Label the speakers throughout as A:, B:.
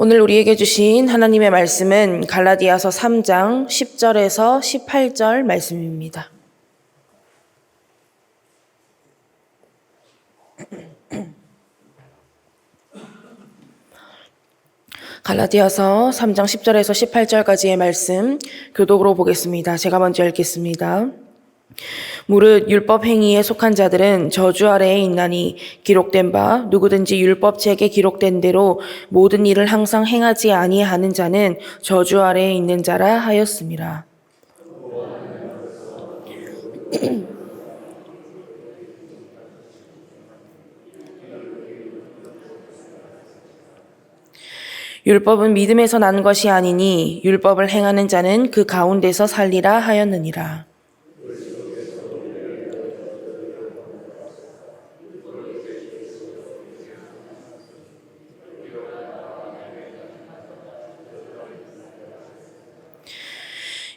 A: 오늘 우리에게 주신 하나님의 말씀은 갈라디아서 3장 10절에서 18절 말씀입니다. 갈라디아서 3장 10절에서 18절까지의 말씀 교독으로 보겠습니다. 제가 먼저 읽겠습니다. 무릇 율법 행위에 속한 자들은 저주 아래에 있나니 기록된 바 누구든지 율법책에 기록된 대로 모든 일을 항상 행하지 아니하는 자는 저주 아래에 있는 자라 하였음이라. 율법은 믿음에서 난 것이 아니니 율법을 행하는 자는 그 가운데서 살리라 하였느니라.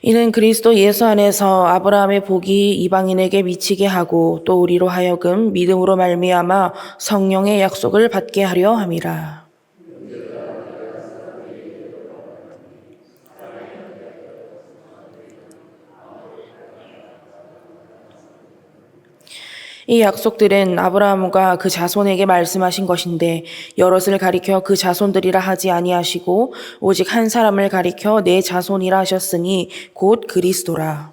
A: 이는 그리스도 예수 안에서 아브라함의 복이 이방인에게 미치게 하고 또 우리로 하여금 믿음으로 말미암아 성령의 약속을 받게 하려 함이라. 이 약속들은 아브라함과 그 자손에게 말씀하신 것인데 여럿을 가리켜 그 자손들이라 하지 아니하시고 오직 한 사람을 가리켜 내 자손이라 하셨으니 곧 그리스도라.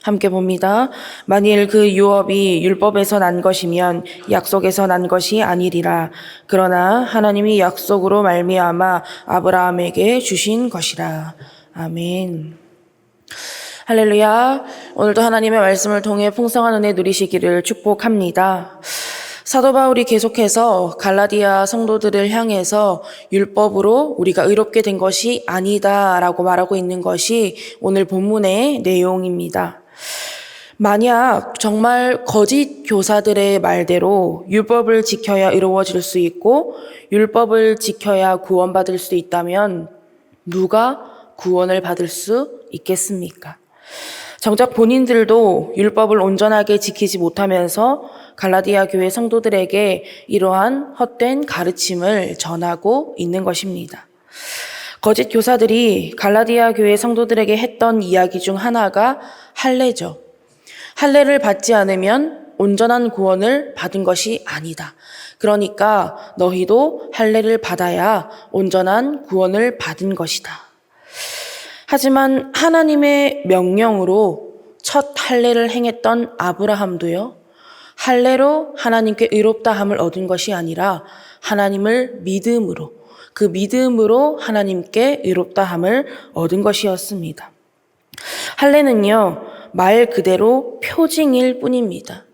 A: 함께 봅니다. 만일 그 유업이 율법에서 난 것이면 약속에서 난 것이 아니리라. 그러나 하나님이 약속으로 말미암아 아브라함에게 주신 것이라. 아멘. 할렐루야. 오늘도 하나님의 말씀을 통해 풍성한 은혜 누리시기를 축복합니다. 사도 바울이 계속해서 갈라디아 성도들을 향해서 율법으로 우리가 의롭게 된 것이 아니다라고 말하고 있는 것이 오늘 본문의 내용입니다. 만약 정말 거짓 교사들의 말대로 율법을 지켜야 의로워질 수 있고 율법을 지켜야 구원받을 수 있다면 누가 구원을 받을 수 있겠습니까? 정작 본인들도 율법을 온전하게 지키지 못하면서 갈라디아 교회 성도들에게 이러한 헛된 가르침을 전하고 있는 것입니다. 거짓 교사들이 갈라디아 교회 성도들에게 했던 이야기 중 하나가 할례죠. 할례를 받지 않으면 온전한 구원을 받은 것이 아니다. 그러니까 너희도 할례를 받아야 온전한 구원을 받은 것이다. 하지만 하나님의 명령으로 첫 할례를 행했던 아브라함도요, 할례로 하나님께 의롭다함을 얻은 것이 아니라 하나님을 믿음으로, 그 믿음으로 하나님께 의롭다함을 얻은 것이었습니다. 할례는요, 말 그대로 표징일 뿐입니다.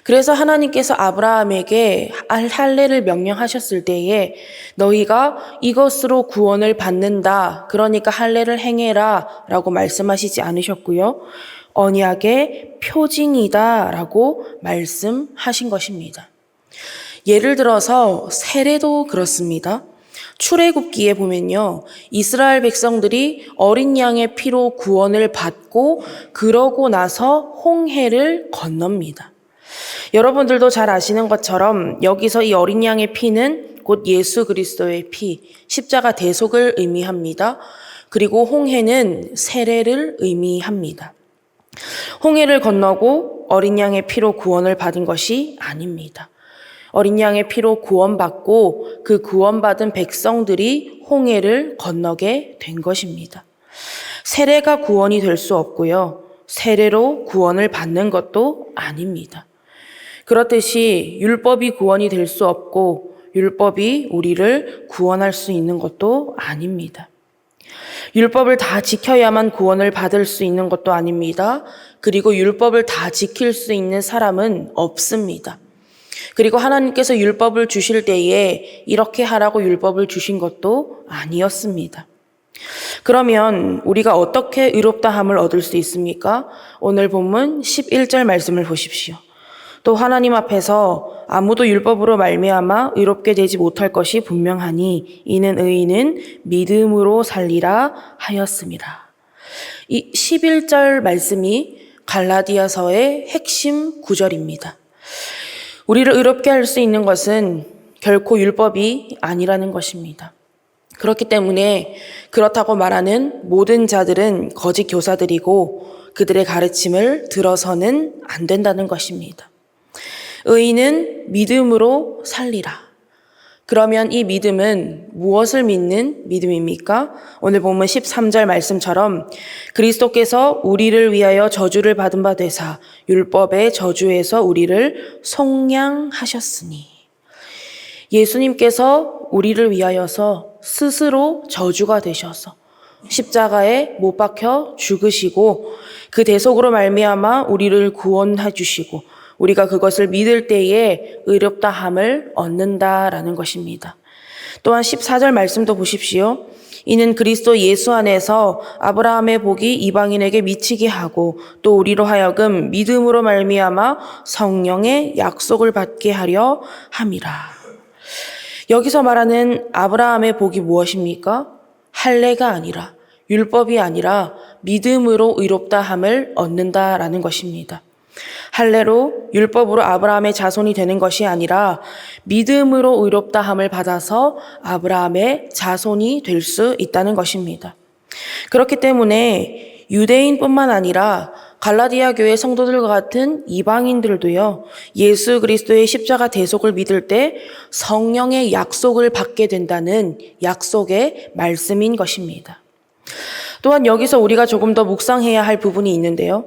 A: 그래서 하나님께서 아브라함에게 할례를 명령하셨을 때에 너희가 이것으로 구원을 받는다, 그러니까 할례를 행해라 라고 말씀하시지 않으셨고요. 언약의 표징이다 라고 말씀하신 것입니다. 예를 들어서 세례도 그렇습니다. 출애굽기에 보면요, 이스라엘 백성들이 어린 양의 피로 구원을 받고 그러고 나서 홍해를 건넙니다. 여러분들도 잘 아시는 것처럼 여기서 이 어린 양의 피는 곧 예수 그리스도의 피, 십자가 대속을 의미합니다. 그리고 홍해는 세례를 의미합니다. 홍해를 건너고 어린 양의 피로 구원을 받은 것이 아닙니다. 어린 양의 피로 구원받고 그 구원받은 백성들이 홍해를 건너게 된 것입니다. 세례가 구원이 될 수 없고요. 세례로 구원을 받는 것도 아닙니다. 그렇듯이 율법이 구원이 될 수 없고 율법이 우리를 구원할 수 있는 것도 아닙니다. 율법을 다 지켜야만 구원을 받을 수 있는 것도 아닙니다. 그리고 율법을 다 지킬 수 있는 사람은 없습니다. 그리고 하나님께서 율법을 주실 때에 이렇게 하라고 율법을 주신 것도 아니었습니다. 그러면 우리가 어떻게 의롭다함을 얻을 수 있습니까? 오늘 본문 11절 말씀을 보십시오. 또 하나님 앞에서 아무도 율법으로 말미암아 의롭게 되지 못할 것이 분명하니 이는 의인은 믿음으로 살리라 하였습니다. 이 11절 말씀이 갈라디아서의 핵심 구절입니다. 우리를 의롭게 할 수 있는 것은 결코 율법이 아니라는 것입니다. 그렇기 때문에 그렇다고 말하는 모든 자들은 거짓 교사들이고 그들의 가르침을 들어서는 안 된다는 것입니다. 의인은 믿음으로 살리라. 그러면 이 믿음은 무엇을 믿는 믿음입니까? 오늘 본문 13절 말씀처럼 그리스도께서 우리를 위하여 저주를 받은 바 되사 율법의 저주에서 우리를 속량하셨으니, 예수님께서 우리를 위하여서 스스로 저주가 되셔서 십자가에 못 박혀 죽으시고 그 대속으로 말미암아 우리를 구원해 주시고 우리가 그것을 믿을 때에 의롭다함을 얻는다라는 것입니다. 또한 14절 말씀도 보십시오. 이는 그리스도 예수 안에서 아브라함의 복이 이방인에게 미치게 하고 또 우리로 하여금 믿음으로 말미암아 성령의 약속을 받게 하려 함이라. 여기서 말하는 아브라함의 복이 무엇입니까? 할례가 아니라, 율법이 아니라 믿음으로 의롭다함을 얻는다라는 것입니다. 할례로 율법으로 아브라함의 자손이 되는 것이 아니라 믿음으로 의롭다함을 받아서 아브라함의 자손이 될 수 있다는 것입니다. 그렇기 때문에 유대인뿐만 아니라 갈라디아 교회 성도들과 같은 이방인들도요, 예수 그리스도의 십자가 대속을 믿을 때 성령의 약속을 받게 된다는 약속의 말씀인 것입니다. 또한 여기서 우리가 조금 더 묵상해야 할 부분이 있는데요.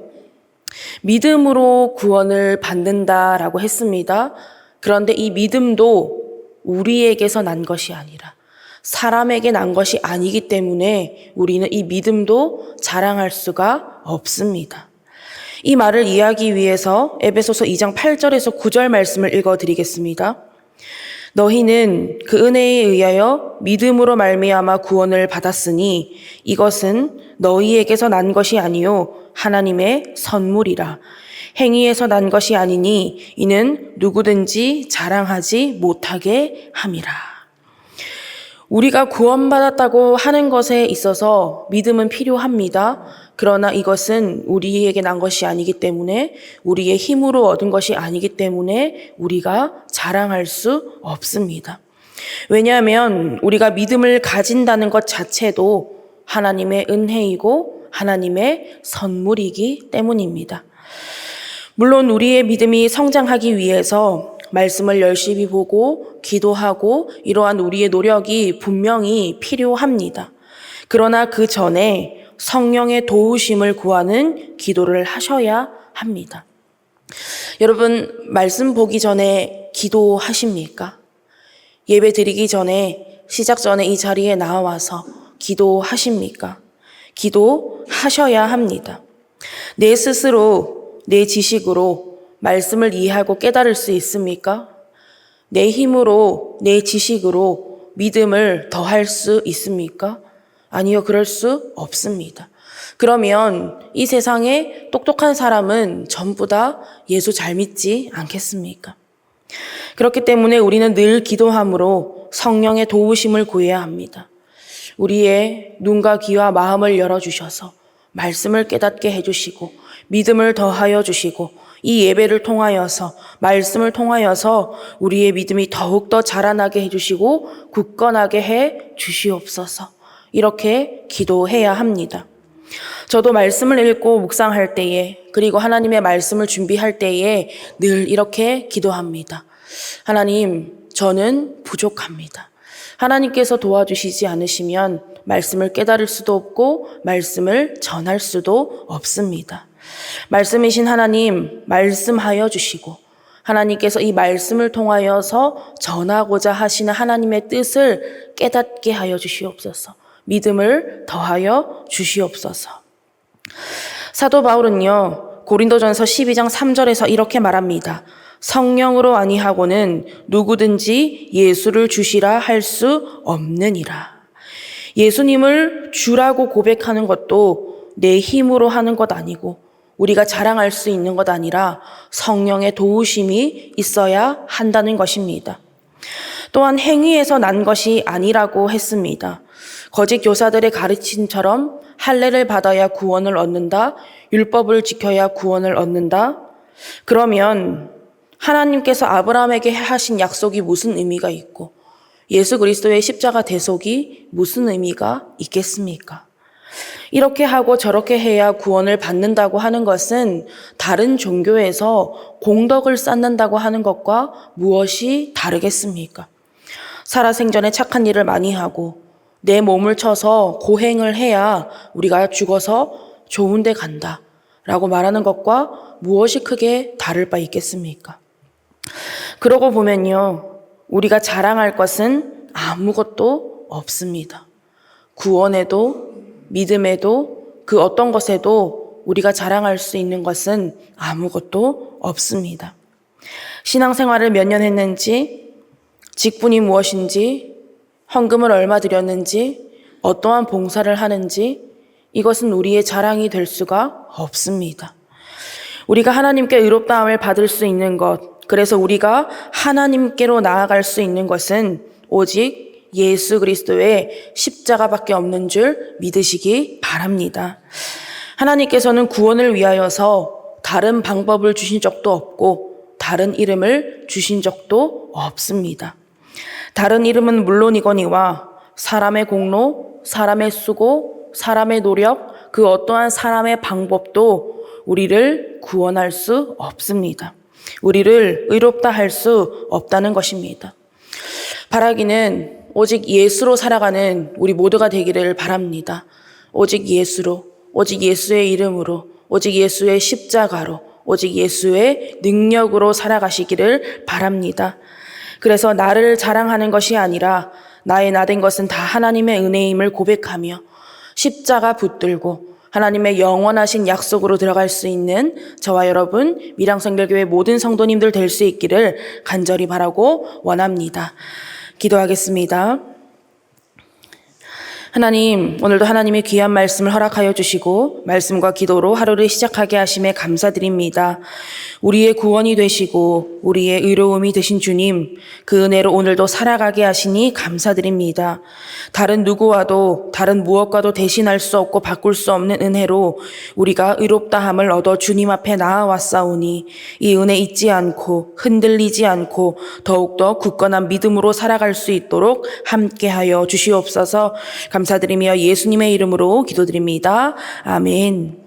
A: 믿음으로 구원을 받는다라고 했습니다. 그런데 이 믿음도 우리에게서 난 것이 아니라 사람에게 난 것이 아니기 때문에 우리는 이 믿음도 자랑할 수가 없습니다. 이 말을 이해하기 위해서 에베소서 2장 8절에서 9절 말씀을 읽어드리겠습니다. 너희는 그 은혜에 의하여 믿음으로 말미암아 구원을 받았으니 이것은 너희에게서 난 것이 아니요 하나님의 선물이라. 행위에서 난 것이 아니니 이는 누구든지 자랑하지 못하게 함이라. 우리가 구원받았다고 하는 것에 있어서 믿음은 필요합니다. 그러나 이것은 우리에게 난 것이 아니기 때문에, 우리의 힘으로 얻은 것이 아니기 때문에 우리가 자랑할 수 없습니다. 왜냐하면 우리가 믿음을 가진다는 것 자체도 하나님의 은혜이고 하나님의 선물이기 때문입니다. 물론 우리의 믿음이 성장하기 위해서 말씀을 열심히 보고 기도하고 이러한 우리의 노력이 분명히 필요합니다. 그러나 그 전에 성령의 도우심을 구하는 기도를 하셔야 합니다. 여러분, 말씀 보기 전에 기도하십니까? 예배 드리기 전에, 시작 전에 이 자리에 나와서 기도하십니까? 기도하셔야 합니다. 내 스스로, 내 지식으로 말씀을 이해하고 깨달을 수 있습니까? 내 힘으로, 내 지식으로 믿음을 더할 수 있습니까? 아니요, 그럴 수 없습니다. 그러면 이 세상에 똑똑한 사람은 전부 다 예수 잘 믿지 않겠습니까? 그렇기 때문에 우리는 늘 기도함으로 성령의 도우심을 구해야 합니다. 우리의 눈과 귀와 마음을 열어주셔서 말씀을 깨닫게 해주시고 믿음을 더하여 주시고 이 예배를 통하여서, 말씀을 통하여서 우리의 믿음이 더욱더 자라나게 해주시고 굳건하게 해 주시옵소서. 이렇게 기도해야 합니다. 저도 말씀을 읽고 묵상할 때에, 그리고 하나님의 말씀을 준비할 때에 늘 이렇게 기도합니다. 하나님, 저는 부족합니다. 하나님께서 도와주시지 않으시면 말씀을 깨달을 수도 없고 말씀을 전할 수도 없습니다. 말씀이신 하나님, 말씀하여 주시고 하나님께서 이 말씀을 통하여서 전하고자 하시는 하나님의 뜻을 깨닫게 하여 주시옵소서. 믿음을 더하여 주시옵소서. 사도 바울은요, 고린도전서 12장 3절에서 이렇게 말합니다. 성령으로 아니하고는 누구든지 예수를 주시라 할 수 없느니라. 예수님을 주라고 고백하는 것도 내 힘으로 하는 것 아니고 우리가 자랑할 수 있는 것 아니라 성령의 도우심이 있어야 한다는 것입니다. 또한 행위에서 난 것이 아니라고 했습니다. 거짓 교사들의 가르침처럼 할례를 받아야 구원을 얻는다? 율법을 지켜야 구원을 얻는다? 그러면 하나님께서 아브라함에게 하신 약속이 무슨 의미가 있고 예수 그리스도의 십자가 대속이 무슨 의미가 있겠습니까? 이렇게 하고 저렇게 해야 구원을 받는다고 하는 것은 다른 종교에서 공덕을 쌓는다고 하는 것과 무엇이 다르겠습니까? 살아생전에 착한 일을 많이 하고 내 몸을 쳐서 고행을 해야 우리가 죽어서 좋은 데 간다 라고 말하는 것과 무엇이 크게 다를 바 있겠습니까? 그러고 보면요, 우리가 자랑할 것은 아무것도 없습니다. 구원에도 믿음에도 그 어떤 것에도 우리가 자랑할 수 있는 것은 아무것도 없습니다. 신앙생활을 몇 년 했는지, 직분이 무엇인지, 헌금을 얼마 드렸는지, 어떠한 봉사를 하는지, 이것은 우리의 자랑이 될 수가 없습니다. 우리가 하나님께 의롭다함을 받을 수 있는 것, 그래서 우리가 하나님께로 나아갈 수 있는 것은 오직 예수 그리스도의 십자가밖에 없는 줄 믿으시기 바랍니다. 하나님께서는 구원을 위하여서 다른 방법을 주신 적도 없고 다른 이름을 주신 적도 없습니다. 다른 이름은 물론이거니와 사람의 공로, 사람의 수고, 사람의 노력, 그 어떠한 사람의 방법도 우리를 구원할 수 없습니다. 우리를 의롭다 할 수 없다는 것입니다. 바라기는 오직 예수로 살아가는 우리 모두가 되기를 바랍니다. 오직 예수로, 오직 예수의 이름으로, 오직 예수의 십자가로, 오직 예수의 능력으로 살아가시기를 바랍니다. 그래서 나를 자랑하는 것이 아니라 나의 나된 것은 다 하나님의 은혜임을 고백하며 십자가 붙들고 하나님의 영원하신 약속으로 들어갈 수 있는 저와 여러분 밀양성결교회 모든 성도님들 될 수 있기를 간절히 바라고 원합니다. 기도하겠습니다. 하나님, 오늘도 하나님의 귀한 말씀을 허락하여 주시고 말씀과 기도로 하루를 시작하게 하심에 감사드립니다. 우리의 구원이 되시고 우리의 의로움이 되신 주님, 그 은혜로 오늘도 살아가게 하시니 감사드립니다. 다른 누구와도 다른 무엇과도 대신할 수 없고 바꿀 수 없는 은혜로 우리가 의롭다함을 얻어 주님 앞에 나아왔사오니 이 은혜 잊지 않고 흔들리지 않고 더욱더 굳건한 믿음으로 살아갈 수 있도록 함께하여 주시옵소서. 감사드리며 예수님의 이름으로 기도드립니다. 아멘.